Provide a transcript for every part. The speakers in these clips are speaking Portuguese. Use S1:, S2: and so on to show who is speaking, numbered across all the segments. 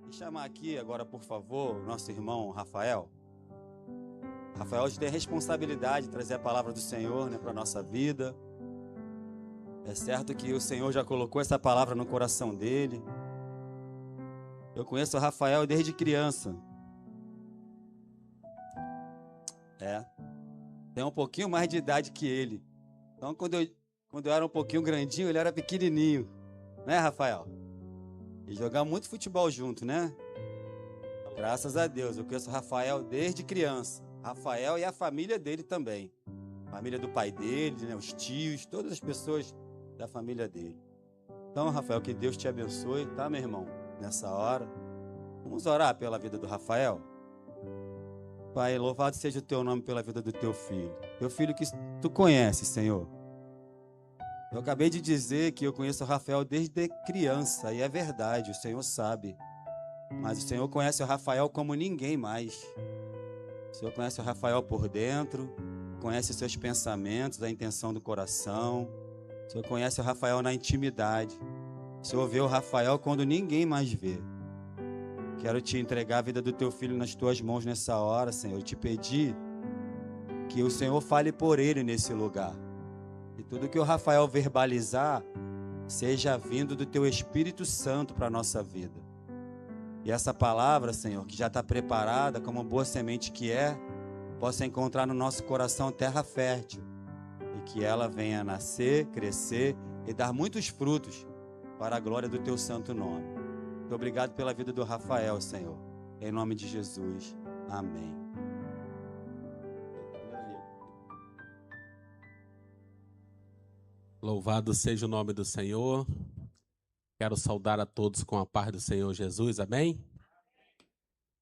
S1: E chamar aqui agora, por favor, o nosso irmão Rafael. Rafael hoje tem a responsabilidade de trazer a palavra do Senhor, para a nossa vida. É certo que o Senhor já colocou essa palavra no coração dele. Eu conheço o Rafael desde criança. Tem um pouquinho mais de idade que ele. Então, quando eu era um pouquinho grandinho, ele era pequenininho. Né, Rafael? E jogava muito futebol junto, né? Graças a Deus, eu conheço o Rafael desde criança. Rafael e a família dele também. A família do pai dele, né? Os tios, todas as pessoas da família dele. Então, Rafael, que Deus te abençoe, tá, meu irmão? Nessa hora. Vamos orar pela vida do Rafael? Pai, louvado seja o teu nome pela vida do teu filho. Teu filho que tu conheces, Senhor. Eu acabei de dizer que eu conheço o Rafael desde criança, e é verdade, o Senhor sabe. Mas o Senhor conhece o Rafael como ninguém mais. O Senhor conhece o Rafael por dentro, conhece os seus pensamentos, a intenção do coração. O Senhor conhece o Rafael na intimidade. O Senhor vê o Rafael quando ninguém mais vê. Quero te entregar a vida do teu filho nas tuas mãos nessa hora, Senhor. Eu te pedi que o Senhor fale por ele nesse lugar. E tudo que o Rafael verbalizar seja vindo do teu Espírito Santo para a nossa vida. E essa palavra, Senhor, que já está preparada como boa semente que é, possa encontrar no nosso coração terra fértil. E que ela venha nascer, crescer e dar muitos frutos para a glória do teu santo nome. Muito obrigado pela vida do Rafael, Senhor. Em nome de Jesus. Amém.
S2: Louvado seja o nome do Senhor. Quero saudar a todos com a paz do Senhor Jesus. Amém?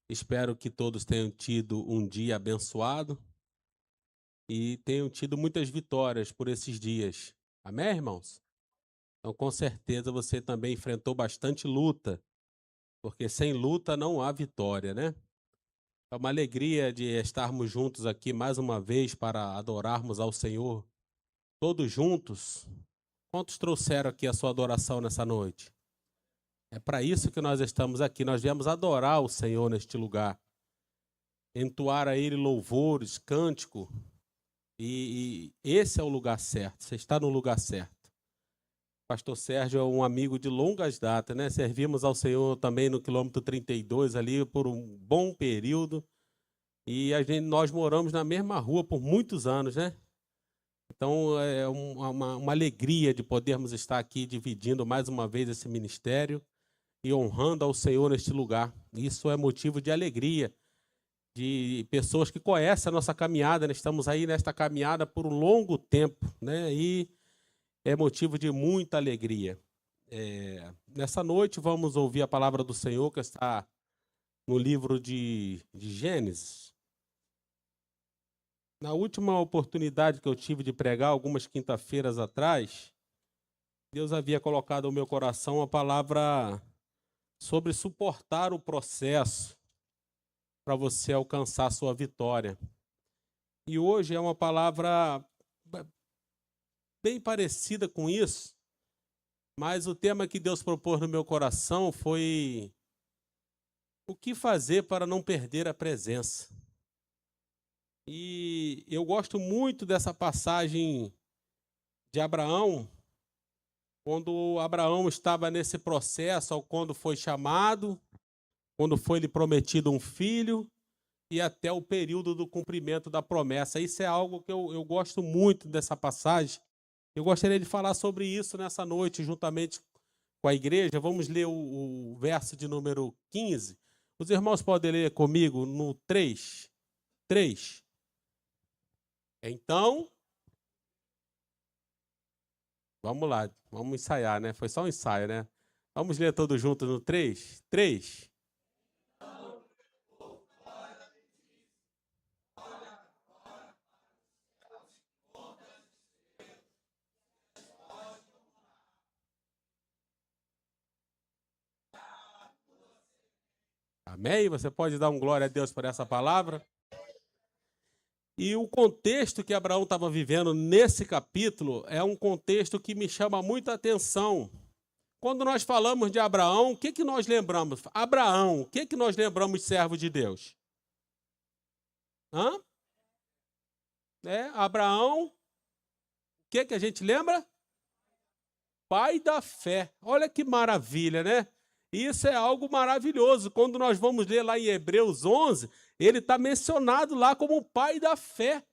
S2: Espero que todos tenham tido um dia abençoado e tenham tido muitas vitórias por esses dias. Amém, irmãos? Então, com certeza, você também enfrentou bastante luta, porque sem luta não há vitória, né? É uma alegria de estarmos juntos aqui mais uma vez para adorarmos ao Senhor, todos juntos. Quantos trouxeram aqui a sua adoração nessa noite? É para isso que nós estamos aqui. Nós viemos adorar o Senhor neste lugar, entoar a Ele louvores, cântico. E esse é o lugar certo. Você está no lugar certo. Pastor Sérgio é um amigo de longas datas, né? Servimos ao Senhor também no quilômetro 32 ali por um bom período. E nós moramos na mesma rua por muitos anos, né? Então é uma alegria de podermos estar aqui dividindo mais uma vez esse ministério e honrando ao Senhor neste lugar. Isso é motivo de alegria, de pessoas que conhecem a nossa caminhada, né? Estamos aí nesta caminhada por um longo tempo, né? E é motivo de muita alegria. Nessa noite vamos ouvir a palavra do Senhor que está no livro de Gênesis. Na última oportunidade que eu tive de pregar, algumas quinta-feiras atrás, Deus havia colocado no meu coração a palavra sobre suportar o processo para você alcançar a sua vitória. E hoje é uma palavra bem parecida com isso, mas o tema que Deus propôs no meu coração foi o que fazer para não perder a presença. E eu gosto muito dessa passagem de Abraão, quando Abraão estava nesse processo, quando foi chamado, quando foi lhe prometido um filho e até o período do cumprimento da promessa. Isso é algo que eu gosto muito dessa passagem. Eu gostaria de falar sobre isso nessa noite, juntamente com a igreja. Vamos ler o verso de número 15. Os irmãos podem ler comigo no 3. 3. Então, vamos lá, vamos ensaiar, né? Foi só um ensaio, né? Vamos ler todos juntos no 3? 3. Amém? Você pode dar um glória a Deus por essa palavra? E o contexto que Abraão estava vivendo nesse capítulo é um contexto que me chama muita atenção. quando nós falamos de Abraão, o que nós lembramos? Abraão, o que nós lembramos, servo de Deus? Abraão, o que a gente lembra? Pai da fé. Olha que maravilha, né? Isso é algo maravilhoso. Quando nós vamos ler lá em Hebreus 11, ele está mencionado lá como o pai da fé.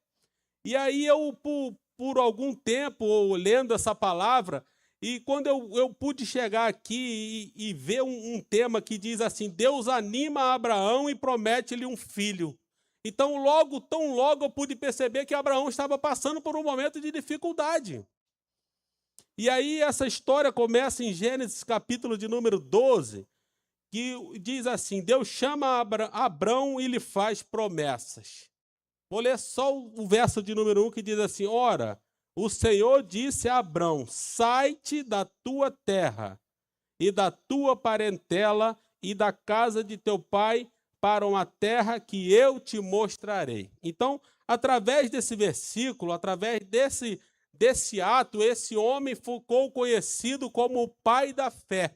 S2: E aí eu, por algum tempo, lendo essa palavra, e quando eu pude chegar aqui e ver um tema que diz assim, Deus anima Abraão e promete-lhe um filho. Então, tão logo eu pude perceber que Abraão estava passando por um momento de dificuldade. E aí essa história começa em Gênesis capítulo de número 12, que diz assim, Deus chama Abraão e lhe faz promessas. Vou ler só o verso de número 1 que diz assim, ora, o Senhor disse a Abraão, sai-te da tua terra e da tua parentela e da casa de teu pai para uma terra que eu te mostrarei. Então, através desse versículo, através desse ato, esse homem ficou conhecido como o pai da fé,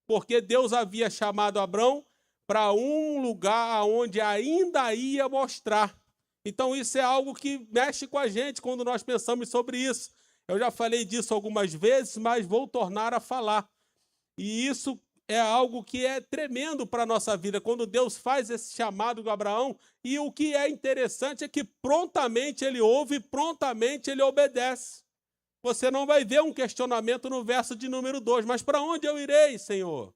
S2: porque Deus havia chamado Abraão para um lugar onde ainda ia mostrar. Então, isso é algo que mexe com a gente quando nós pensamos sobre isso. Eu já falei disso algumas vezes, mas vou tornar a falar. E isso é algo que é tremendo para a nossa vida, quando Deus faz esse chamado com Abraão, e o que é interessante é que prontamente ele ouve, prontamente ele obedece. Você não vai ver um questionamento no verso de número 2, mas para onde eu irei, Senhor?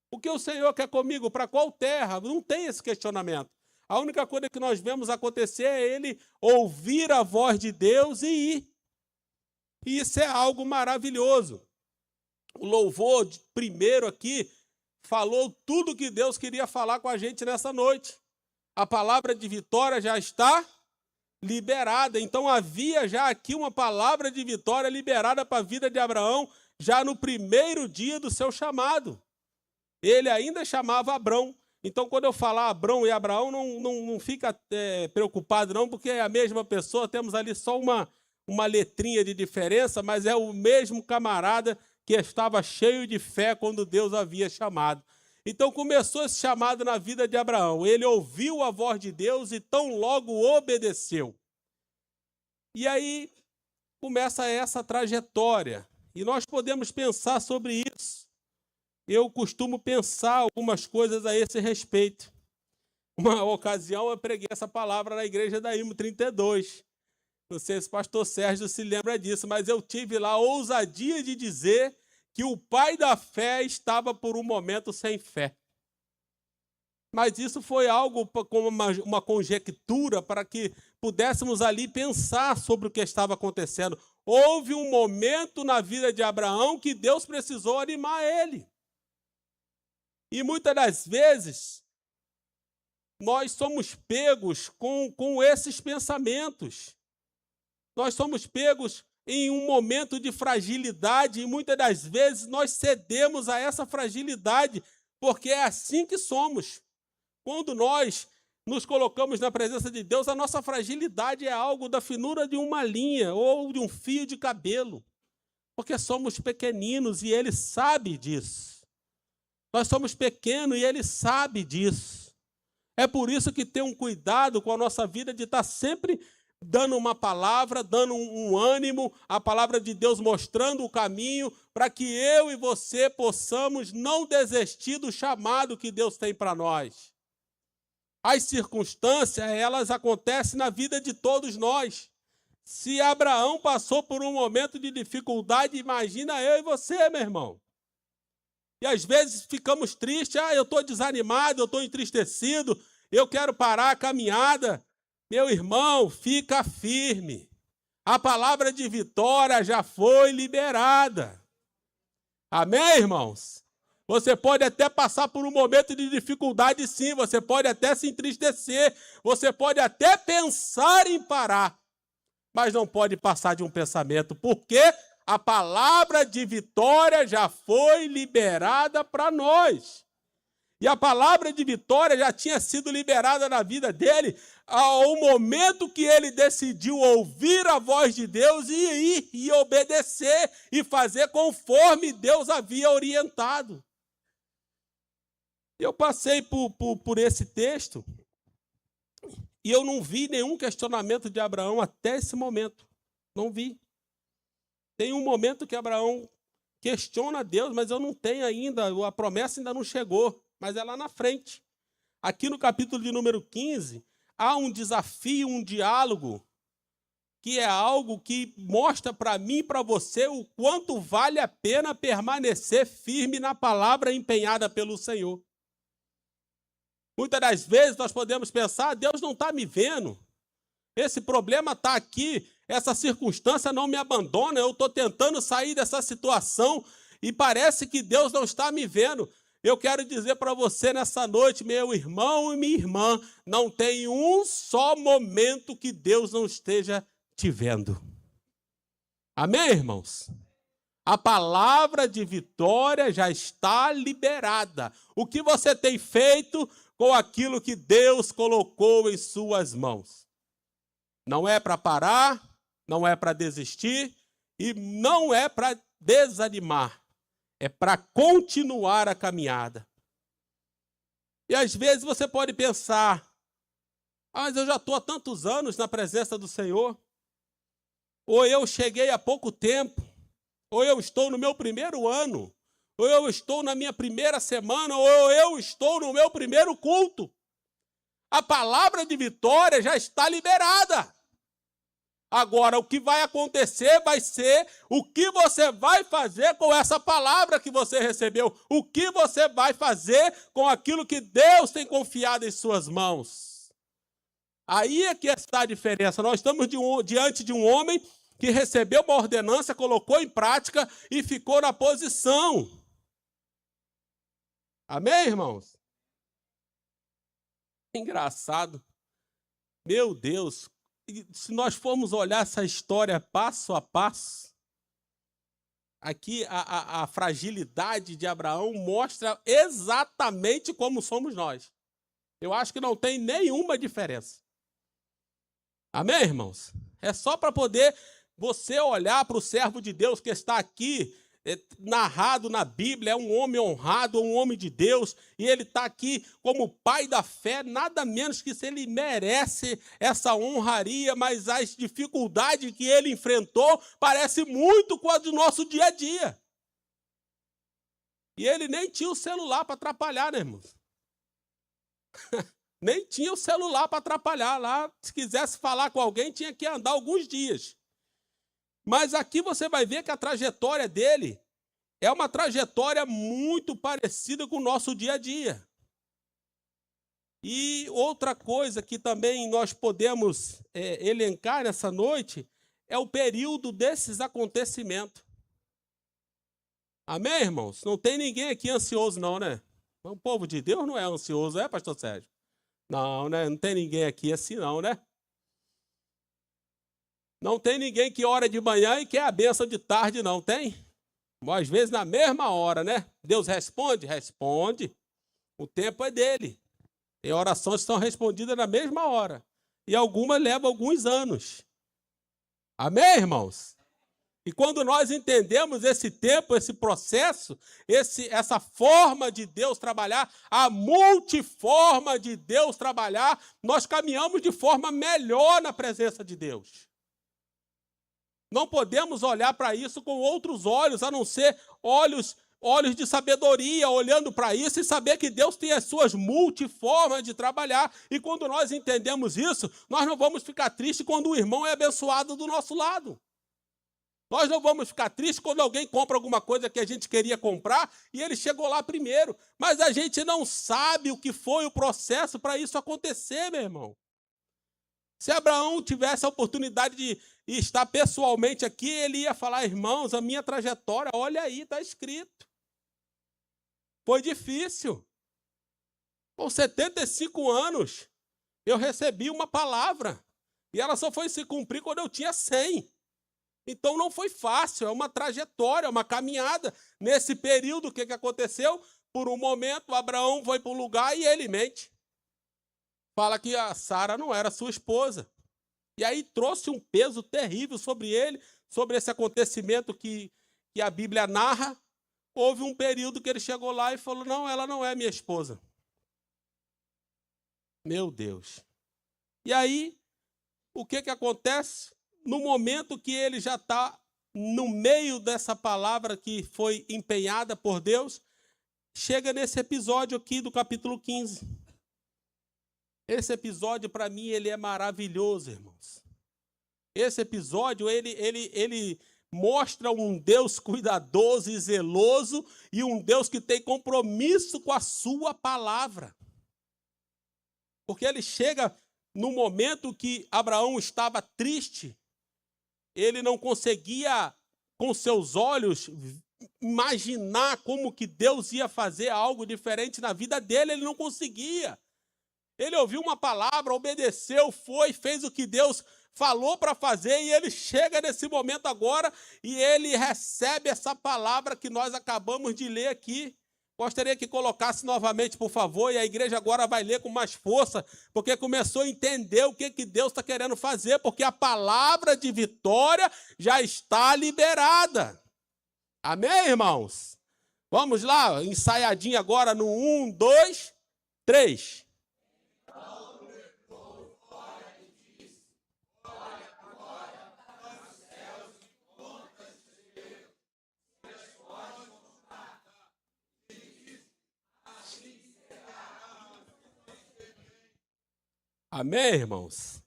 S2: O que o Senhor quer comigo? Para qual terra? Não tem esse questionamento. A única coisa que nós vemos acontecer é ele ouvir a voz de Deus e ir. E isso é algo maravilhoso. O louvor primeiro aqui falou tudo que Deus queria falar com a gente nessa noite. A palavra de vitória já está liberada. Então havia já aqui uma palavra de vitória liberada para a vida de Abraão já no primeiro dia do seu chamado. Ele ainda chamava Abrão. Então, quando eu falar Abrão e Abraão, não fica preocupado não, porque é a mesma pessoa, temos ali só uma letrinha de diferença, mas é o mesmo camarada que estava cheio de fé quando Deus havia chamado. Então, começou esse chamado na vida de Abraão. Ele ouviu a voz de Deus e tão logo obedeceu. E aí começa essa trajetória. E nós podemos pensar sobre isso. Eu costumo pensar algumas coisas a esse respeito. Uma ocasião eu preguei essa palavra na igreja da IMO 32. Não sei se o pastor Sérgio se lembra disso, mas eu tive lá a ousadia de dizer que o pai da fé estava por um momento sem fé. Mas isso foi algo como uma conjectura para que pudéssemos ali pensar sobre o que estava acontecendo. Houve um momento na vida de Abraão que Deus precisou animar ele. E muitas das vezes, nós somos pegos com esses pensamentos. Nós somos pegos em um momento de fragilidade e muitas das vezes nós cedemos a essa fragilidade, porque é assim que somos. Quando nós nos colocamos na presença de Deus, a nossa fragilidade é algo da finura de uma linha ou de um fio de cabelo, porque somos pequeninos e Ele sabe disso. Nós somos pequenos e Ele sabe disso. É por isso que tem um cuidado com a nossa vida de estar sempre dando uma palavra, dando um ânimo, a palavra de Deus mostrando o caminho, para que eu e você possamos não desistir do chamado que Deus tem para nós. As circunstâncias, elas acontecem na vida de todos nós. Se Abraão passou por um momento de dificuldade, imagina eu e você, meu irmão. E às vezes ficamos tristes, eu estou desanimado, eu estou entristecido, eu quero parar a caminhada. Meu irmão, fica firme. A palavra de vitória já foi liberada. Amém, irmãos? Você pode até passar por um momento de dificuldade, sim. Você pode até se entristecer. Você pode até pensar em parar. Mas não pode passar de um pensamento. Porque a palavra de vitória já foi liberada para nós. E a palavra de vitória já tinha sido liberada na vida dele ao momento que ele decidiu ouvir a voz de Deus e ir e obedecer e fazer conforme Deus havia orientado. Eu passei por esse texto e eu não vi nenhum questionamento de Abraão até esse momento. Não vi. Tem um momento que Abraão questiona Deus, mas eu não tenho ainda, a promessa ainda não chegou, mas é lá na frente. Aqui no capítulo de número 15, há um desafio, um diálogo, que é algo que mostra para mim e para você o quanto vale a pena permanecer firme na palavra empenhada pelo Senhor. Muitas das vezes nós podemos pensar, Deus não está me vendo, esse problema está aqui, essa circunstância não me abandona, eu estou tentando sair dessa situação e parece que Deus não está me vendo. Eu quero dizer para você nessa noite, meu irmão e minha irmã, não tem um só momento que Deus não esteja te vendo. Amém, irmãos? A palavra de vitória já está liberada. O que você tem feito com aquilo que Deus colocou em suas mãos? Não é para parar, não é para desistir e não é para desanimar. É para continuar a caminhada. E às vezes você pode pensar, mas eu já estou há tantos anos na presença do Senhor, ou eu cheguei há pouco tempo, ou eu estou no meu primeiro ano, ou eu estou na minha primeira semana, ou eu estou no meu primeiro culto. A palavra de vitória já está liberada. Agora, o que vai acontecer vai ser o que você vai fazer com essa palavra que você recebeu. O que você vai fazer com aquilo que Deus tem confiado em suas mãos. Aí é que está a diferença. Nós estamos diante de um homem que recebeu uma ordenança, colocou em prática e ficou na posição. Amém, irmãos? Engraçado. Meu Deus. Se nós formos olhar essa história passo a passo, aqui a fragilidade de Abraão mostra exatamente como somos nós. Eu acho que não tem nenhuma diferença. Amém, irmãos? É só para poder você olhar para o servo de Deus que está aqui, narrado na Bíblia, é um homem honrado, um homem de Deus, e ele está aqui como pai da fé, nada menos que se ele merece essa honraria, mas as dificuldades que ele enfrentou parece muito com a do nosso dia a dia. E ele nem tinha o celular para atrapalhar, né, irmãos? Nem tinha o celular para atrapalhar lá, se quisesse falar com alguém, tinha que andar alguns dias. Mas aqui você vai ver que a trajetória dele é uma trajetória muito parecida com o nosso dia a dia. E outra coisa que também nós podemos elencar nessa noite é o período desses acontecimentos. Amém, irmãos? Não tem ninguém aqui ansioso não, né? O povo de Deus não é ansioso, pastor Sérgio? Não, né? Não tem ninguém aqui assim não, né? Não tem ninguém que ora de manhã e quer a bênção de tarde, não tem? Às vezes na mesma hora, né? Deus responde? Responde. O tempo é dele. Tem orações que são respondidas na mesma hora. E algumas levam alguns anos. Amém, irmãos? E quando nós entendemos esse tempo, esse processo, essa forma de Deus trabalhar, a multiforma de Deus trabalhar, nós caminhamos de forma melhor na presença de Deus. Não podemos olhar para isso com outros olhos, a não ser olhos de sabedoria, olhando para isso e saber que Deus tem as suas multiformas de trabalhar. E quando nós entendemos isso, nós não vamos ficar tristes quando o irmão é abençoado do nosso lado. Nós não vamos ficar tristes quando alguém compra alguma coisa que a gente queria comprar e ele chegou lá primeiro. Mas a gente não sabe o que foi o processo para isso acontecer, meu irmão. Se Abraão tivesse a oportunidade de estar pessoalmente aqui, ele ia falar, irmãos, a minha trajetória, olha aí, está escrito. Foi difícil. Com 75 anos, eu recebi uma palavra. E ela só foi se cumprir quando eu tinha 100. Então não foi fácil, é uma trajetória, uma caminhada. Nesse período, o que aconteceu? por um momento, Abraão foi para um lugar e ele mente. Fala que a Sara não era sua esposa. E aí trouxe um peso terrível sobre ele, sobre esse acontecimento que a Bíblia narra. Houve um período que ele chegou lá e falou, não, ela não é minha esposa. Meu Deus. E aí, o que acontece? No momento que ele já está no meio dessa palavra que foi empenhada por Deus, chega nesse episódio aqui do capítulo 15. Esse episódio, para mim, ele é maravilhoso, irmãos. Esse episódio, ele mostra um Deus cuidadoso e zeloso e um Deus que tem compromisso com a sua palavra. Porque ele chega no momento que Abraão estava triste, ele não conseguia, com seus olhos, imaginar como que Deus ia fazer algo diferente na vida dele, ele não conseguia. Ele ouviu uma palavra, obedeceu, foi, fez o que Deus falou para fazer, e ele chega nesse momento agora e ele recebe essa palavra que nós acabamos de ler aqui. Gostaria que colocasse novamente, por favor, e a igreja agora vai ler com mais força, porque começou a entender o que Deus está querendo fazer, porque a palavra de vitória já está liberada. Amém, irmãos? Vamos lá, ensaiadinho agora no 1, 2, 3. Amém, irmãos?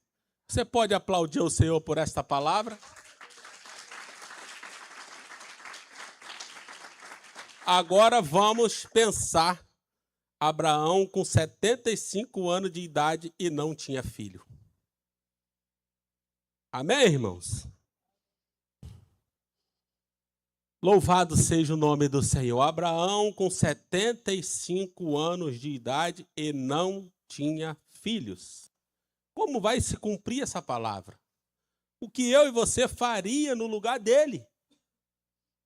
S2: Você pode aplaudir o Senhor por esta palavra? Agora vamos pensar. Abraão com 75 anos de idade e não tinha filho. Amém, irmãos? Louvado seja o nome do Senhor. Abraão com 75 anos de idade e não tinha filhos. Como vai se cumprir essa palavra? O que eu e você faria no lugar dele?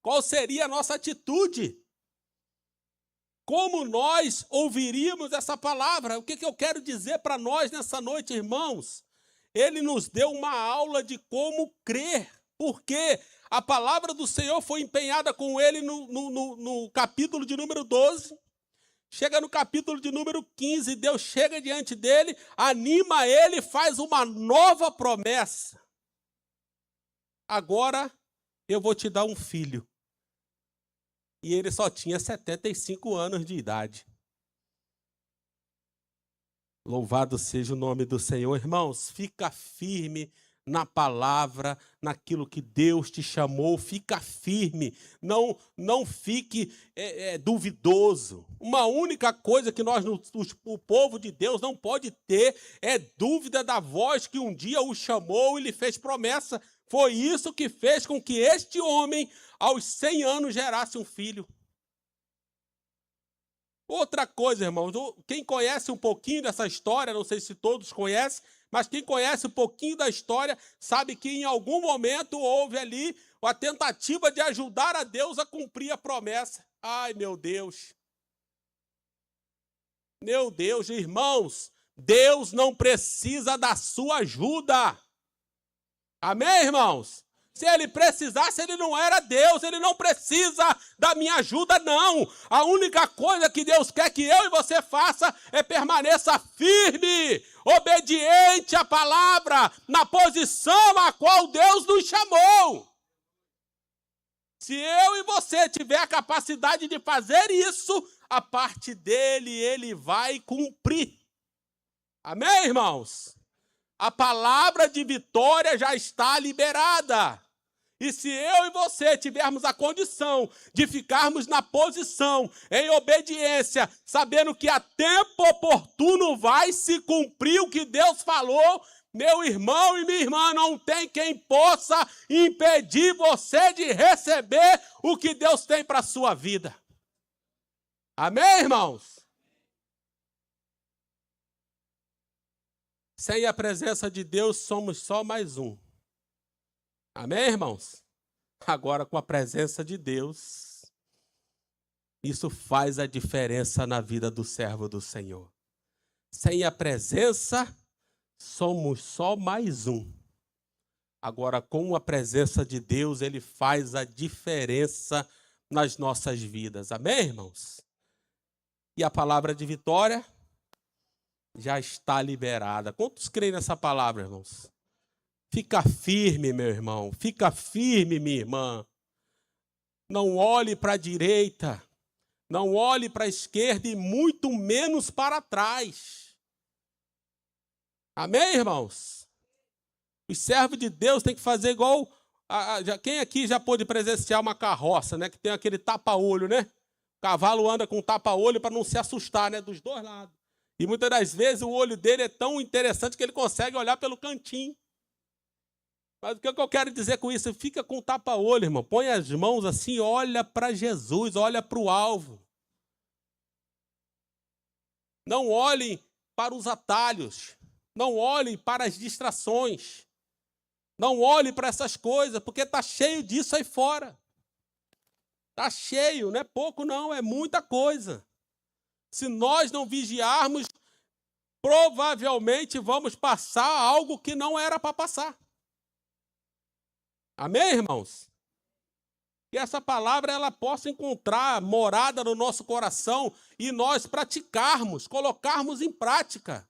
S2: Qual seria a nossa atitude? Como nós ouviríamos essa palavra? O que eu quero dizer para nós nessa noite, irmãos? Ele nos deu uma aula de como crer, porque a palavra do Senhor foi empenhada com ele no capítulo de número 12. Chega no capítulo de número 15, Deus chega diante dele, anima ele, faz uma nova promessa. Agora eu vou te dar um filho. E ele só tinha 75 anos de idade. Louvado seja o nome do Senhor. Irmãos, fica firme na palavra, naquilo que Deus te chamou, fica firme, não fique duvidoso. Uma única coisa que o povo de Deus não pode ter é dúvida da voz que um dia o chamou e lhe fez promessa. Foi isso que fez com que este homem, aos 100 anos, gerasse um filho. Outra coisa, irmãos, quem conhece um pouquinho dessa história, não sei se todos conhecem, mas quem conhece um pouquinho da história sabe que em algum momento houve ali a tentativa de ajudar a Deus a cumprir a promessa. Ai, meu Deus. Meu Deus, irmãos, Deus não precisa da sua ajuda. Amém, irmãos? Se ele precisasse, ele não era Deus, ele não precisa da minha ajuda, não. A única coisa que Deus quer que eu e você faça é permaneça firme, obediente à palavra, na posição a qual Deus nos chamou. Se eu e você tiver a capacidade de fazer isso, a parte dele, ele vai cumprir. Amém, irmãos? A palavra de vitória já está liberada. E se eu e você tivermos a condição de ficarmos na posição, em obediência, sabendo que a tempo oportuno vai se cumprir o que Deus falou, meu irmão e minha irmã, não tem quem possa impedir você de receber o que Deus tem para a sua vida. Amém, irmãos? Sem a presença de Deus, somos só mais um. Amém, irmãos? Agora, com a presença de Deus, Isso faz a diferença na vida do servo do Senhor. Sem a presença, somos só mais um. Agora, com a presença de Deus, ele faz a diferença nas nossas vidas. Amém, irmãos? E a palavra de vitória já está liberada. Quantos creem nessa palavra, irmãos? Fica firme, meu irmão. Fica firme, minha irmã. Não olhe para a direita. Não olhe para a esquerda e muito menos para trás. Amém, irmãos? Os servos de Deus têm que fazer igual... Quem aqui já pôde presenciar uma carroça, né? Que tem aquele tapa-olho, né? O cavalo anda com tapa-olho para não se assustar, né? Dos dois lados. E muitas das vezes o olho dele é tão interessante que ele consegue olhar pelo cantinho. Mas o que eu quero dizer com isso? Fica com o tapa-olho, irmão. Põe as mãos assim, olha para Jesus, olha para o alvo. Não olhem para os atalhos. Não olhem para as distrações. Não olhem para essas coisas, porque está cheio disso aí fora. Está cheio, não é pouco não, é muita coisa. Se nós não vigiarmos, provavelmente vamos passar algo que não era para passar. Amém, irmãos? Que essa palavra ela possa encontrar morada no nosso coração e nós praticarmos, colocarmos em prática,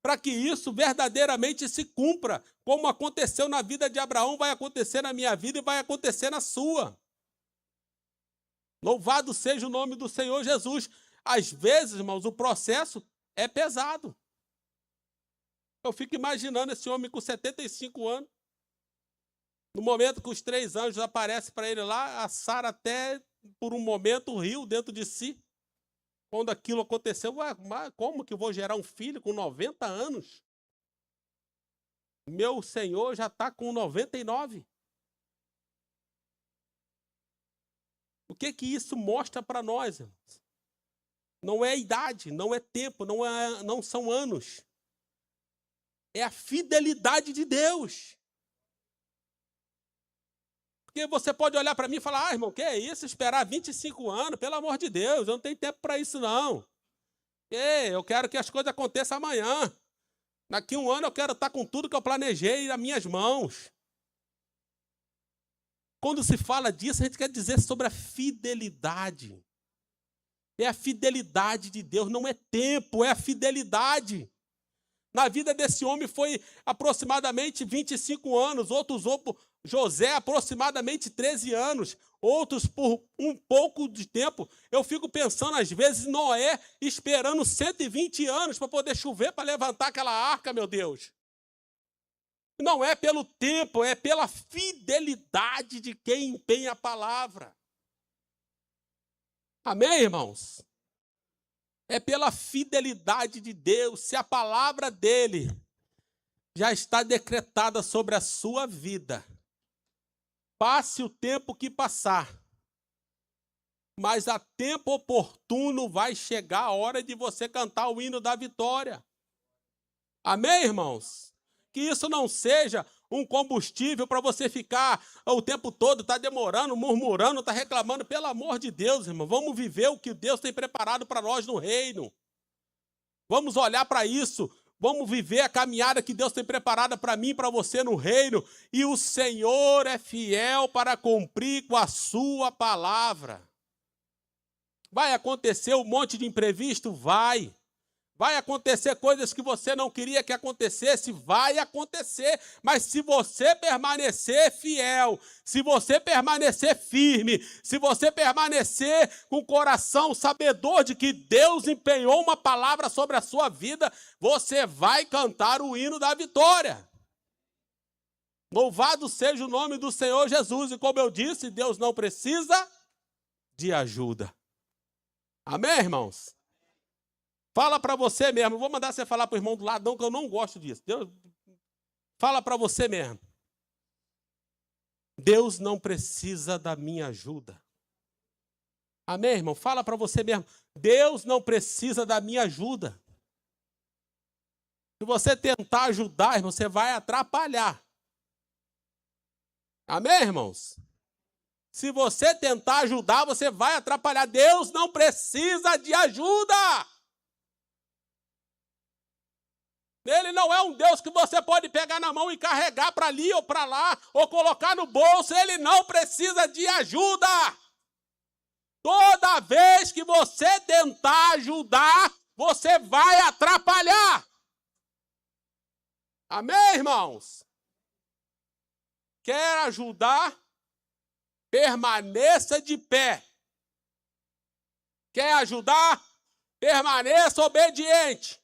S2: para que isso verdadeiramente se cumpra, como aconteceu na vida de Abraão, vai acontecer na minha vida e vai acontecer na sua. Louvado seja o nome do Senhor Jesus. Às vezes, irmãos, o processo é pesado. Eu fico imaginando esse homem com 75 anos, no momento que os 3 anjos aparecem para ele lá, a Sara até por um momento riu dentro de si. Quando aquilo aconteceu, mas como que eu vou gerar um filho com 90 anos? Meu Senhor já está com 99. O que isso mostra para nós, irmãos? Não é idade, não é tempo, não são anos. É a fidelidade de Deus. Porque você pode olhar para mim e falar, irmão, que é isso? Esperar 25 anos? Pelo amor de Deus, eu não tenho tempo para isso, não. Eu quero que as coisas aconteçam amanhã. Daqui a um ano eu quero estar com tudo que eu planejei nas minhas mãos. Quando se fala disso, a gente quer dizer sobre a fidelidade. É a fidelidade de Deus, não é tempo, é a fidelidade. Na vida desse homem foi aproximadamente 25 anos, José aproximadamente 13 anos, outros por um pouco de tempo. Eu fico pensando, às vezes, Noé esperando 120 anos para poder chover, para levantar aquela arca, meu Deus. Não é pelo tempo, é pela fidelidade de quem empenha a palavra. Amém, irmãos? É pela fidelidade de Deus, se a palavra dele já está decretada sobre a sua vida. Passe o tempo que passar, mas a tempo oportuno vai chegar a hora de você cantar o hino da vitória. Amém, irmãos? Que isso não seja um combustível para você ficar o tempo todo, está demorando, murmurando, está reclamando. Pelo amor de Deus, irmão, vamos viver o que Deus tem preparado para nós no reino. Vamos olhar para isso. Vamos viver a caminhada que Deus tem preparada para mim e para você no reino. E o Senhor é fiel para cumprir com a sua palavra. Vai acontecer um monte de imprevisto? Vai. Vai acontecer coisas que você não queria que acontecesse? Vai acontecer. Mas se você permanecer fiel, se você permanecer firme, se você permanecer com o coração sabedor de que Deus empenhou uma palavra sobre a sua vida, você vai cantar o hino da vitória. Louvado seja o nome do Senhor Jesus. E como eu disse, Deus não precisa de ajuda. Amém, irmãos? Fala para você mesmo. Vou mandar você falar para o irmão do lado, não, que eu não gosto disso. Fala para você mesmo. Deus não precisa da minha ajuda. Amém, irmão? Fala para você mesmo. Deus não precisa da minha ajuda. Se você tentar ajudar, irmão, você vai atrapalhar. Amém, irmãos? Se você tentar ajudar, você vai atrapalhar. Deus não precisa de ajuda. Ele não é um Deus que você pode pegar na mão e carregar para ali ou para lá, ou colocar no bolso. Ele não precisa de ajuda. Toda vez que você tentar ajudar, você vai atrapalhar. Amém, irmãos? Quer ajudar? Permaneça de pé. Quer ajudar? Permaneça obediente.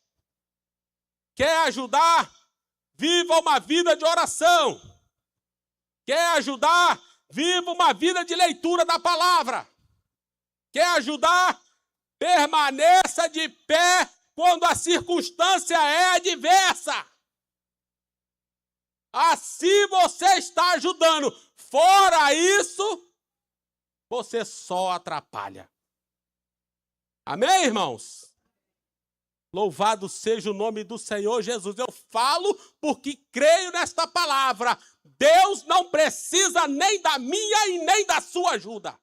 S2: Quer ajudar? Viva uma vida de oração. Quer ajudar? Viva uma vida de leitura da palavra. Quer ajudar? Permaneça de pé quando a circunstância é adversa. Assim você está ajudando. Fora isso, você só atrapalha. Amém, irmãos? Louvado seja o nome do Senhor Jesus. Eu falo porque creio nesta palavra. Deus não precisa nem da minha e nem da sua ajuda.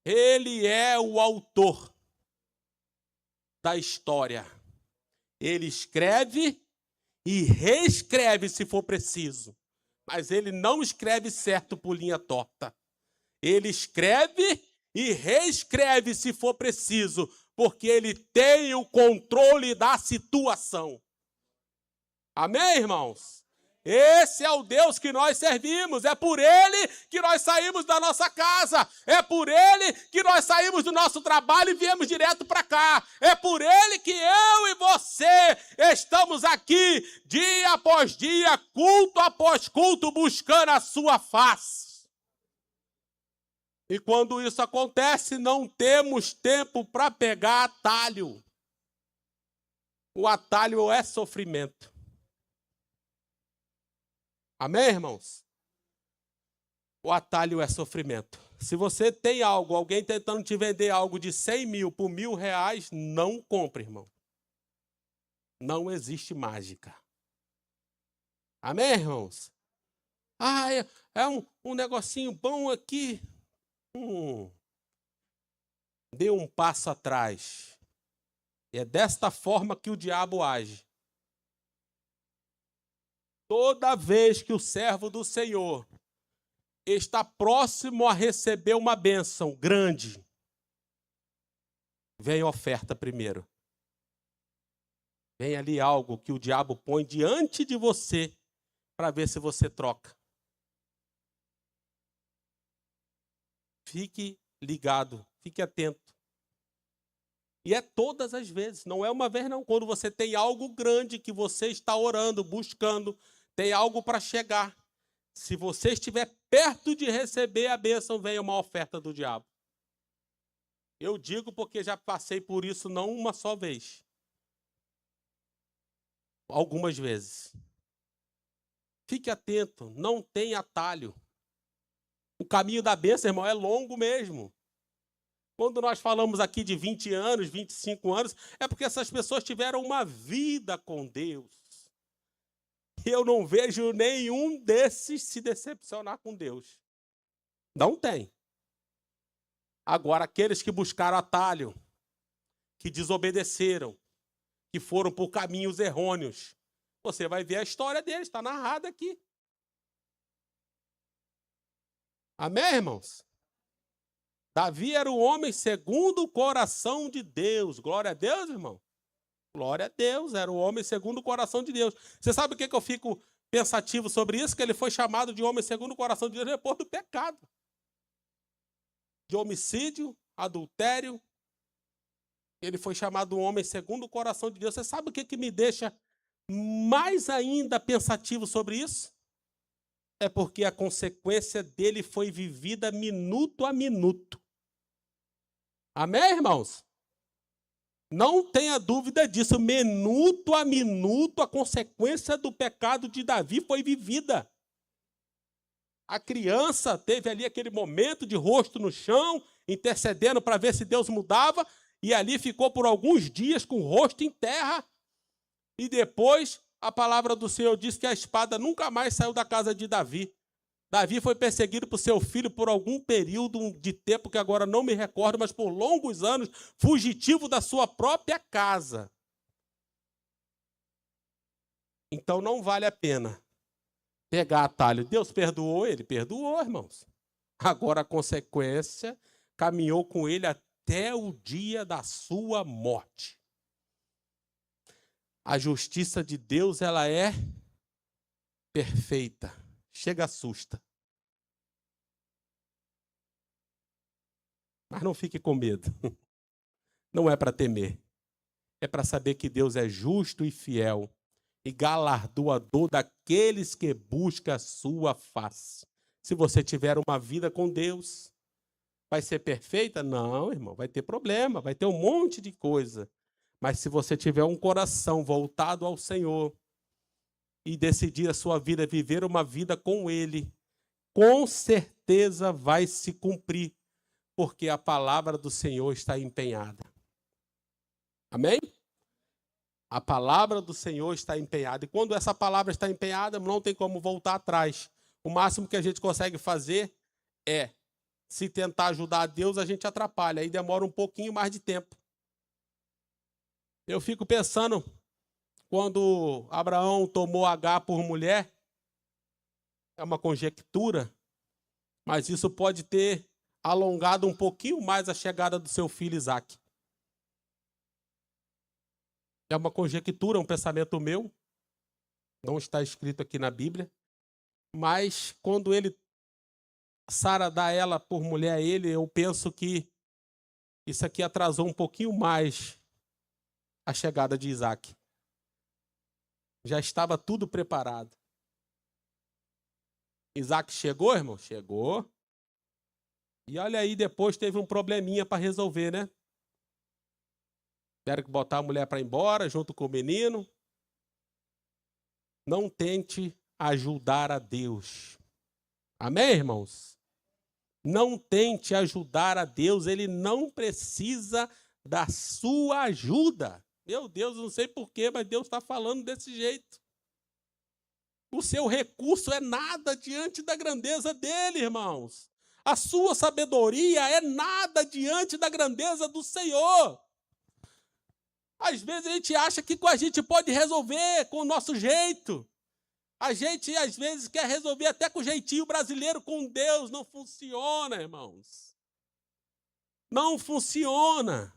S2: Ele é o autor da história. Ele escreve e reescreve se for preciso. Mas ele não escreve certo por linha torta. Ele escreve e reescreve se for preciso, porque ele tem o controle da situação. Amém, irmãos? Esse é o Deus que nós servimos. É por ele que nós saímos da nossa casa. É por ele que nós saímos do nosso trabalho e viemos direto para cá. É por ele que eu e você estamos aqui dia após dia, culto após culto, buscando a sua face. E quando isso acontece, não temos tempo para pegar atalho. O atalho é sofrimento. Amém, irmãos? O atalho é sofrimento. Se você tem algo, alguém tentando te vender algo de 100 mil por R$1.000, não compre, irmão. Não existe mágica. Amém, irmãos? Ah, é um negocinho bom aqui. Dê um passo atrás. É desta forma que o diabo age. Toda vez que o servo do Senhor está próximo a receber uma bênção grande, vem a oferta primeiro. Vem ali algo que o diabo põe diante de você para ver se você troca. Fique ligado, fique atento. E é todas as vezes, não é uma vez não. Quando você tem algo grande que você está orando, buscando, tem algo para chegar. Se você estiver perto de receber a bênção, vem uma oferta do diabo. Eu digo porque já passei por isso não uma só vez. Algumas vezes. Fique atento, não tem atalho. O caminho da bênção, irmão, é longo mesmo. Quando nós falamos aqui de 20 anos, 25 anos, é porque essas pessoas tiveram uma vida com Deus. Eu não vejo nenhum desses se decepcionar com Deus. Não tem. Agora, aqueles que buscaram atalho, que desobedeceram, que foram por caminhos errôneos, você vai ver a história deles, está narrada aqui. Amém, irmãos? Davi era o homem segundo o coração de Deus. Glória a Deus, irmão. Glória a Deus, era o homem segundo o coração de Deus. Você sabe o que eu fico pensativo sobre isso? Que ele foi chamado de homem segundo o coração de Deus depois do pecado. De homicídio, adultério. Ele foi chamado homem segundo o coração de Deus. Você sabe o que me deixa mais ainda pensativo sobre isso? É porque a consequência dele foi vivida minuto a minuto. Amém, irmãos? Não tenha dúvida disso. Minuto a minuto, a consequência do pecado de Davi foi vivida. A criança teve ali aquele momento de rosto no chão, intercedendo para ver se Deus mudava, e ali ficou por alguns dias com o rosto em terra. E depois a palavra do Senhor diz que a espada nunca mais saiu da casa de Davi. Davi foi perseguido por seu filho por algum período de tempo que agora não me recordo, mas por longos anos, fugitivo da sua própria casa. Então não vale a pena pegar atalho. Deus perdoou ele? Perdoou, irmãos. Agora a consequência caminhou com ele até o dia da sua morte. A justiça de Deus, ela é perfeita. Chega, assusta. Mas não fique com medo. Não é para temer. É para saber que Deus é justo e fiel e galardoador daqueles que buscam a sua face. Se você tiver uma vida com Deus, vai ser perfeita? Não, irmão, vai ter problema, vai ter um monte de coisa. Mas se você tiver um coração voltado ao Senhor e decidir a sua vida, viver uma vida com Ele, com certeza vai se cumprir, porque a palavra do Senhor está empenhada. Amém? A palavra do Senhor está empenhada. E quando essa palavra está empenhada, não tem como voltar atrás. O máximo que a gente consegue fazer é, se tentar ajudar a Deus, a gente atrapalha. Aí demora um pouquinho mais de tempo. Eu fico pensando, quando Abraão tomou Agar por mulher, é uma conjectura, mas isso pode ter alongado um pouquinho mais a chegada do seu filho Isaque. É uma conjectura, um pensamento meu, não está escrito aqui na Bíblia, mas quando Sara dá ela por mulher a ele, eu penso que isso aqui atrasou um pouquinho mais a chegada de Isaque. Já estava tudo preparado. Isaque chegou, irmão? Chegou. E olha aí, depois teve um probleminha para resolver, né? Tiveram que botar a mulher para ir embora, junto com o menino. Não tente ajudar a Deus. Amém, irmãos? Não tente ajudar a Deus, Ele não precisa da sua ajuda. Meu Deus, não sei porquê, mas Deus está falando desse jeito. O seu recurso é nada diante da grandeza dele, irmãos. A sua sabedoria é nada diante da grandeza do Senhor. Às vezes a gente acha que com a gente pode resolver com o nosso jeito. A gente, às vezes, quer resolver até com o jeitinho brasileiro. Com Deus não funciona, irmãos. Não funciona.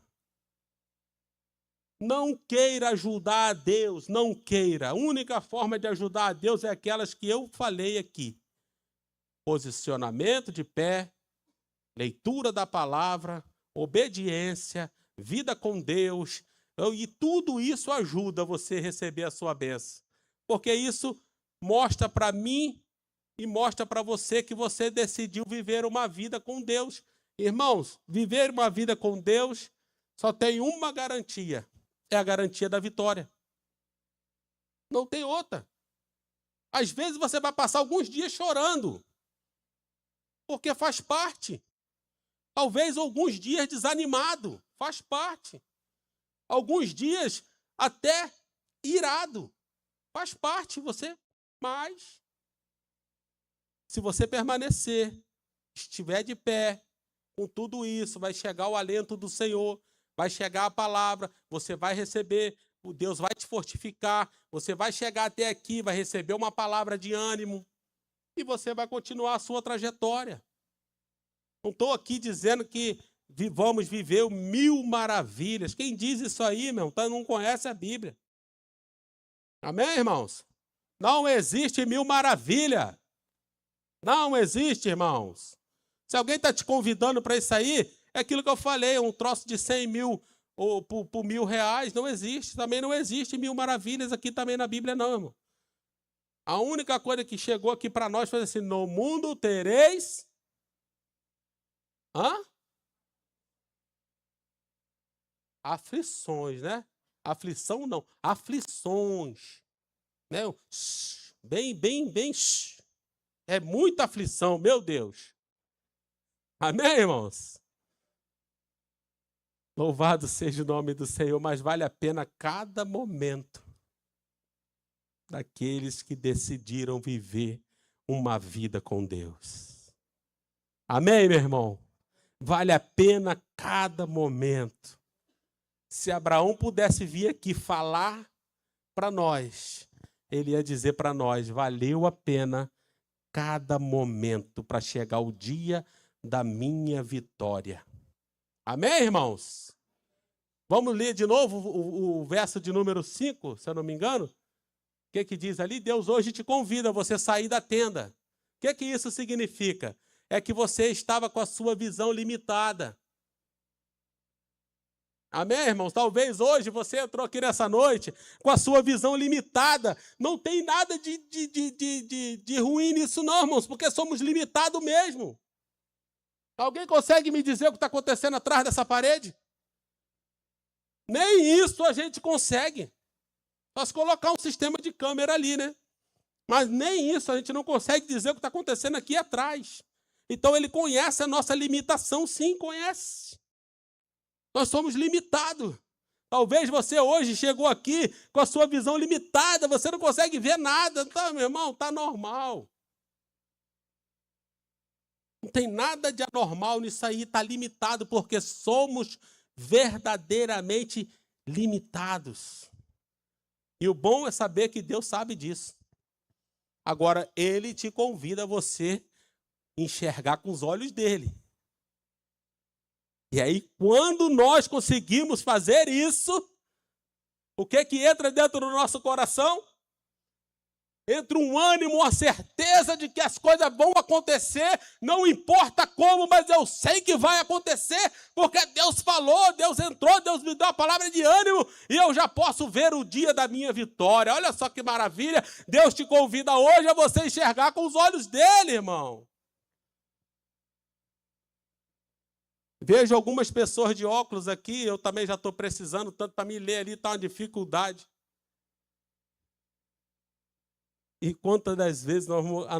S2: Não queira ajudar a Deus, não queira. A única forma de ajudar a Deus é aquelas que eu falei aqui. Posicionamento de pé, leitura da palavra, obediência, vida com Deus. E tudo isso ajuda você a receber a sua bênção. Porque isso mostra para mim e mostra para você que você decidiu viver uma vida com Deus. Irmãos, viver uma vida com Deus só tem uma garantia. É a garantia da vitória. Não tem outra. Às vezes você vai passar alguns dias chorando. Porque faz parte. Talvez alguns dias desanimado. Faz parte. Alguns dias até irado. Faz parte você. Mas, se você permanecer, estiver de pé, com tudo isso, vai chegar o alento do Senhor. Vai chegar a palavra, você vai receber, o Deus vai te fortificar, você vai chegar até aqui, vai receber uma palavra de ânimo e você vai continuar a sua trajetória. Não estou aqui dizendo que vamos viver 1000 maravilhas. Quem diz isso aí, meu, não conhece a Bíblia. Amém, irmãos? Não existe 1000 maravilhas. Não existe, irmãos. Se alguém está te convidando para isso aí, é aquilo que eu falei, um troço de 100 mil ou por R$1.000, não existe. Também não existe 1000 maravilhas aqui também na Bíblia, não, irmão. A única coisa que chegou aqui para nós foi assim, no mundo tereis... aflições, né? Aflição não, aflições. Né? Bem. É muita aflição, meu Deus. Amém, irmãos? Louvado seja o nome do Senhor, mas vale a pena cada momento daqueles que decidiram viver uma vida com Deus. Amém, meu irmão? Vale a pena cada momento. Se Abraão pudesse vir aqui falar para nós, ele ia dizer para nós, valeu a pena cada momento para chegar o dia da minha vitória. Amém, irmãos? Vamos ler de novo o verso de número 5, se eu não me engano? O que diz ali? Deus hoje te convida a você sair da tenda. O que isso significa? É que você estava com a sua visão limitada. Amém, irmãos? Talvez hoje você entrou aqui nessa noite com a sua visão limitada. Não tem nada de ruim nisso não, irmãos, porque somos limitados mesmo. Alguém consegue me dizer o que está acontecendo atrás dessa parede? Nem isso a gente consegue. Só se colocar um sistema de câmera ali, né? Mas nem isso a gente não consegue dizer o que está acontecendo aqui atrás. Então ele conhece a nossa limitação, sim, conhece. Nós somos limitados. Talvez você hoje chegou aqui com a sua visão limitada, você não consegue ver nada. Tá, meu irmão, tá normal. Não tem nada de anormal nisso aí, está limitado, porque somos verdadeiramente limitados. E o bom é saber que Deus sabe disso. Agora, Ele te convida a você enxergar com os olhos dele. E aí, quando nós conseguimos fazer isso, o que entra dentro do nosso coração? Entra um ânimo, uma certeza de que as coisas vão acontecer, não importa como, mas eu sei que vai acontecer, porque Deus falou, Deus entrou, Deus me deu a palavra de ânimo, e eu já posso ver o dia da minha vitória. Olha só que maravilha, Deus te convida hoje a você enxergar com os olhos dele, irmão. Vejo algumas pessoas de óculos aqui, eu também já estou precisando, tanto para me ler ali está uma dificuldade. E quantas das vezes a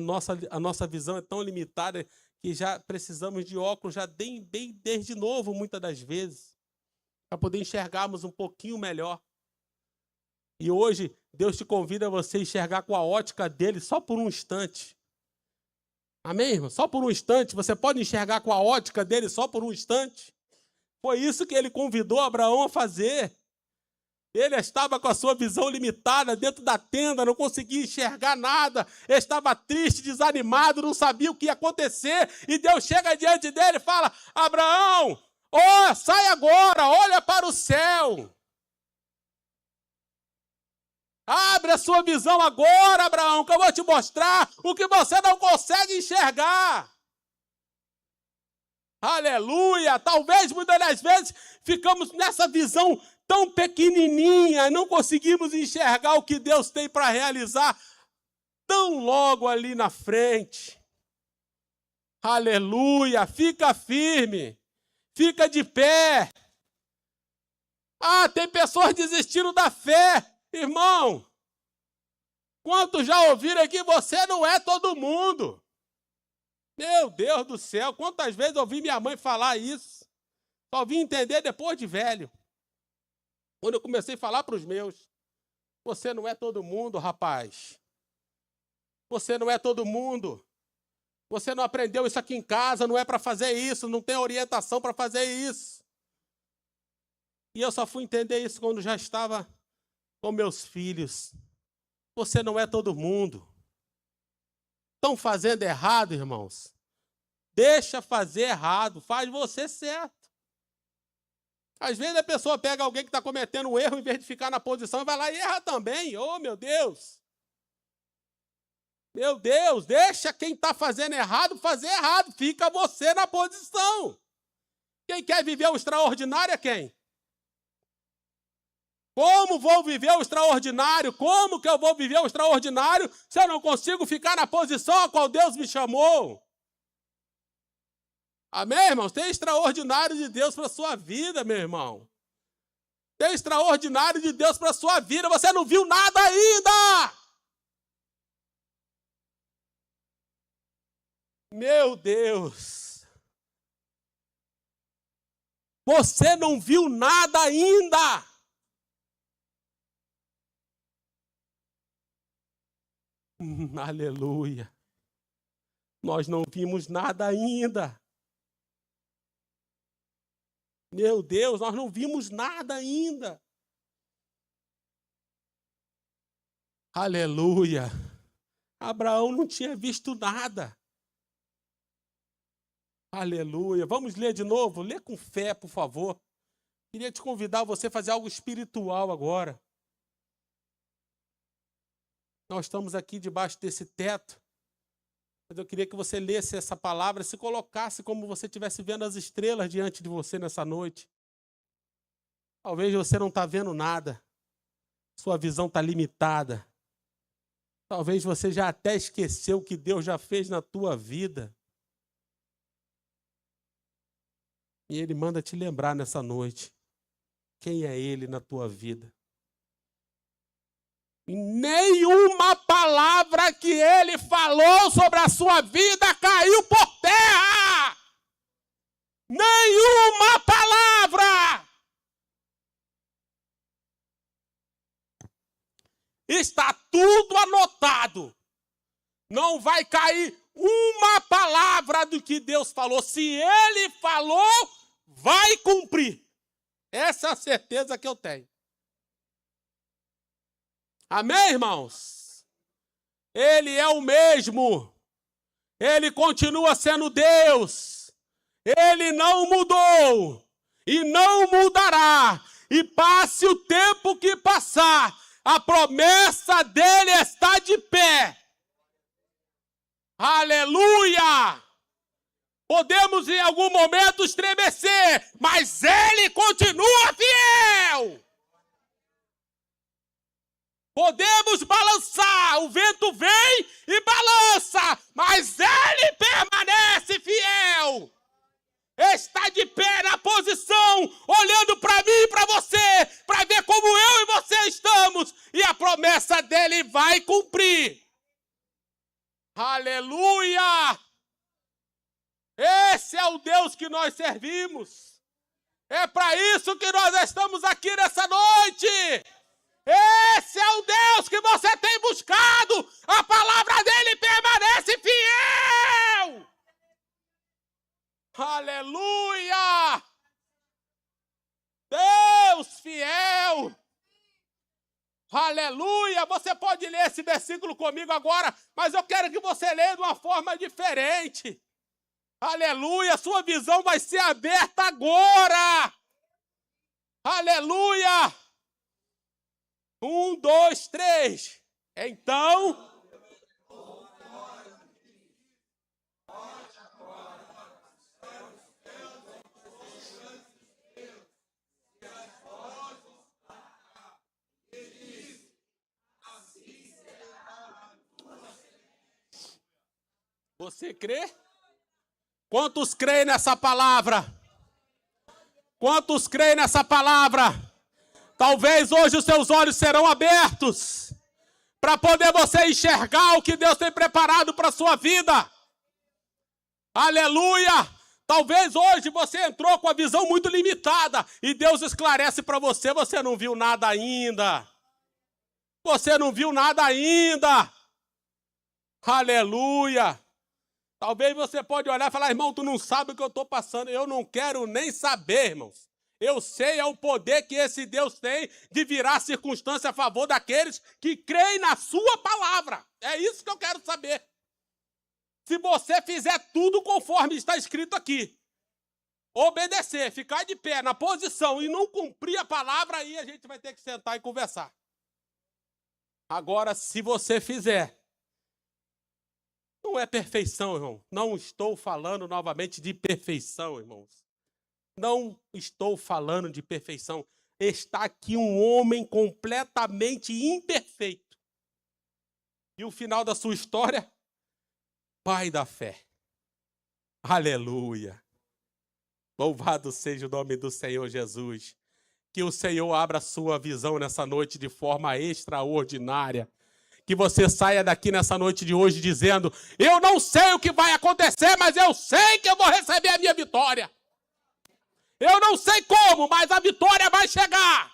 S2: nossa visão é tão limitada que já precisamos de óculos já bem desde novo, muitas das vezes, para poder enxergarmos um pouquinho melhor. E hoje Deus te convida a você enxergar com a ótica dele só por um instante. Amém, irmão? Só por um instante. Você pode enxergar com a ótica dele só por um instante. Foi isso que ele convidou Abraão a fazer. Ele estava com a sua visão limitada dentro da tenda, não conseguia enxergar nada, estava triste, desanimado, não sabia o que ia acontecer. E Deus chega diante dele e fala: Abraão, sai agora, olha para o céu. Abre a sua visão agora, Abraão, que eu vou te mostrar o que você não consegue enxergar. Aleluia! Talvez muitas das vezes ficamos nessa visão tão pequenininha, não conseguimos enxergar o que Deus tem para realizar tão logo ali na frente. Aleluia! Fica firme, fica de pé. Tem pessoas desistindo da fé. Irmão, quantos já ouviram aqui, você não é todo mundo. Meu Deus do céu, quantas vezes eu ouvi minha mãe falar isso? Só vim entender depois de velho. Quando eu comecei a falar para os meus, você não é todo mundo, rapaz. Você não é todo mundo. Você não aprendeu isso aqui em casa, não é para fazer isso, não tem orientação para fazer isso. E eu só fui entender isso quando já estava com meus filhos. Você não é todo mundo. Estão fazendo errado, irmãos? Deixa fazer errado, faz você certo. Às vezes a pessoa pega alguém que está cometendo um erro, em vez de ficar na posição, e vai lá e erra também. Oh, meu Deus! Meu Deus, deixa quem está fazendo errado fazer errado. Fica você na posição. Quem quer viver o extraordinário é quem? Como vou viver o extraordinário? Como que eu vou viver o extraordinário se eu não consigo ficar na posição a qual Deus me chamou? Amém, irmãos? Tem extraordinário de Deus para a sua vida, meu irmão. Tem extraordinário de Deus para a sua vida. Você não viu nada ainda. Meu Deus. Você não viu nada ainda. Aleluia. Nós não vimos nada ainda. Meu Deus, nós não vimos nada ainda. Aleluia. Abraão não tinha visto nada. Aleluia. Vamos ler de novo? Lê com fé, por favor. Queria te convidar você a fazer algo espiritual agora. Nós estamos aqui debaixo desse teto. Mas eu queria que você lesse essa palavra, se colocasse como você estivesse vendo as estrelas diante de você nessa noite. Talvez você não está vendo nada. Sua visão está limitada. Talvez você já até esqueceu o que Deus já fez na tua vida. E Ele manda te lembrar nessa noite. Quem é Ele na tua vida? Nenhuma palavra que Ele falou sobre a sua vida caiu por terra. Nenhuma palavra. Está tudo anotado. Não vai cair uma palavra do que Deus falou. Se Ele falou, vai cumprir. Essa é a certeza que eu tenho. Amém, irmãos? Ele é o mesmo. Ele continua sendo Deus. Ele não mudou. E não mudará. E passe o tempo que passar, a promessa dele está de pé. Aleluia! Podemos em algum momento estremecer, mas ele continua fiel. Podemos balançar, o vento vem e balança, mas ele permanece fiel. Está de pé na posição, olhando para mim e para você, para ver como eu e você estamos, e a promessa dele vai cumprir. Aleluia! Esse é o Deus que nós servimos. É para isso que nós estamos aqui nessa noite. Esse é o Deus que você tem buscado. A palavra dele permanece fiel. Aleluia! Deus fiel. Aleluia! Você pode ler esse versículo comigo agora, mas eu quero que você leia de uma forma diferente. Aleluia! Sua visão vai ser aberta agora. Aleluia! 1, 2, 3. Então... Você crê? Quantos creem nessa palavra? Quantos creem nessa palavra? Talvez hoje os seus olhos serão abertos para poder você enxergar o que Deus tem preparado para a sua vida. Aleluia! Talvez hoje você entrou com a visão muito limitada e Deus esclarece para você, você não viu nada ainda. Você não viu nada ainda. Aleluia! Talvez você pode olhar e falar, irmão, tu não sabe o que eu estou passando. Eu não quero nem saber, irmãos. Eu sei é o poder que esse Deus tem de virar a circunstância a favor daqueles que creem na sua palavra. É isso que eu quero saber. Se você fizer tudo conforme está escrito aqui, obedecer, ficar de pé na posição e não cumprir a palavra, aí a gente vai ter que sentar e conversar. Agora, se você fizer, não é perfeição, irmão. Não estou falando novamente de perfeição, irmãos. Não estou falando de perfeição. Está aqui um homem completamente imperfeito. E o final da sua história? Pai da fé. Aleluia. Louvado seja o nome do Senhor Jesus. Que o Senhor abra a sua visão nessa noite de forma extraordinária. Que você saia daqui nessa noite de hoje dizendo, eu não sei o que vai acontecer, mas eu sei que eu vou receber a minha vitória. Eu não sei como, mas a vitória vai chegar.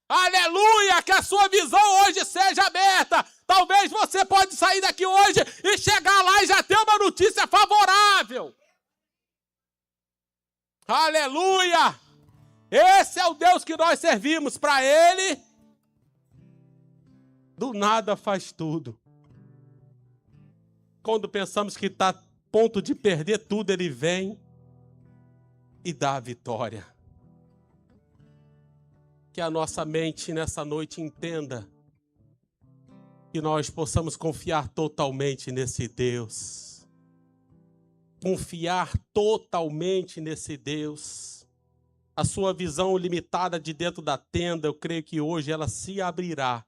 S2: Aleluia, que a sua visão hoje seja aberta. Talvez você pode sair daqui hoje e chegar lá e já ter uma notícia favorável. Aleluia! Esse é o Deus que nós servimos. Para Ele, do nada faz tudo. Quando pensamos que está a ponto de perder tudo, Ele vem e dá a vitória. Que a nossa mente nessa noite entenda que nós possamos confiar totalmente nesse Deus. Confiar totalmente nesse Deus. A sua visão limitada de dentro da tenda, eu creio que hoje ela se abrirá.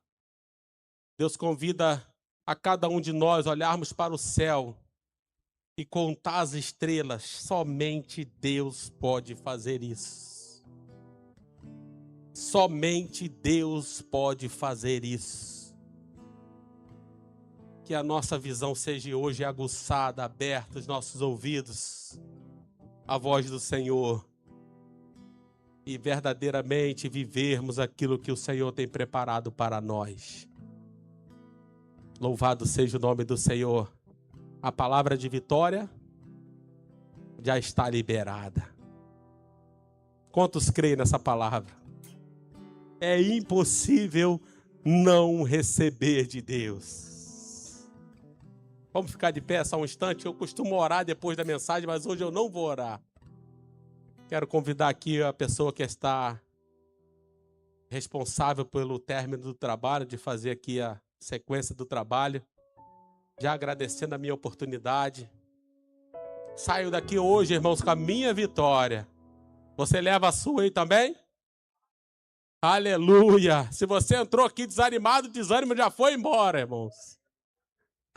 S2: Deus convida a cada um de nós olharmos para o céu e contar as estrelas. Somente Deus pode fazer isso. Somente Deus pode fazer isso. Que a nossa visão seja hoje aguçada, aberta, os nossos ouvidos, a voz do Senhor, e verdadeiramente vivermos aquilo que o Senhor tem preparado para nós. Louvado seja o nome do Senhor. A palavra de vitória já está liberada. Quantos creem nessa palavra? É impossível não receber de Deus. Vamos ficar de pé só um instante? Eu costumo orar depois da mensagem, mas hoje eu não vou orar. Quero convidar aqui a pessoa que está responsável pelo término do trabalho, de fazer aqui a sequência do trabalho. Já agradecendo a minha oportunidade. Saio daqui hoje, irmãos, com a minha vitória. Você leva a sua aí também? Aleluia! Se você entrou aqui desanimado, o desânimo já foi embora, irmãos.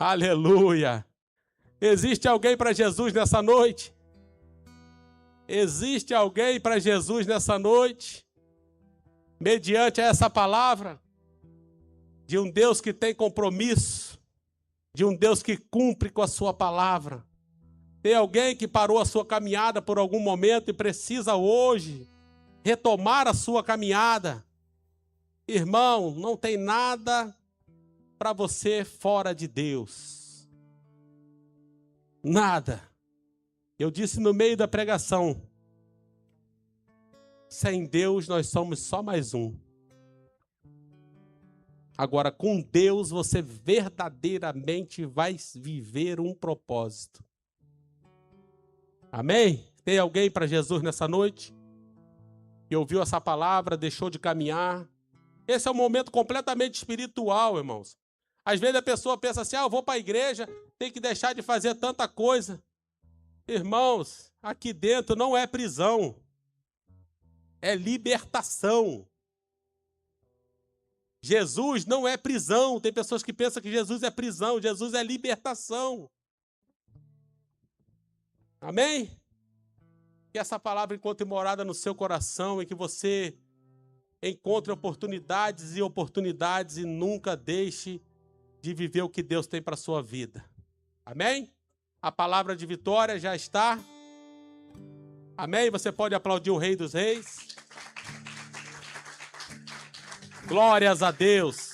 S2: Aleluia! Existe alguém para Jesus nessa noite? Existe alguém para Jesus nessa noite? Mediante essa palavra, de um Deus que tem compromisso, de um Deus que cumpre com a sua palavra. Tem alguém que parou a sua caminhada por algum momento e precisa hoje retomar a sua caminhada. Irmão, não tem nada para você fora de Deus. Nada. Eu disse no meio da pregação, sem Deus nós somos só mais um. Agora, com Deus você verdadeiramente vai viver um propósito. Amém? Tem alguém para Jesus nessa noite? Que ouviu essa palavra, deixou de caminhar? Esse é um momento completamente espiritual, irmãos. Às vezes a pessoa pensa assim, eu vou para a igreja, tem que deixar de fazer tanta coisa. Irmãos, aqui dentro não é prisão, é libertação. Jesus não é prisão. Tem pessoas que pensam que Jesus é prisão. Jesus é libertação. Amém? Que essa palavra encontre morada no seu coração e que você encontre oportunidades e oportunidades e nunca deixe de viver o que Deus tem para a sua vida. Amém? A palavra de vitória já está. Amém? Você pode aplaudir o Rei dos Reis. Glórias a Deus.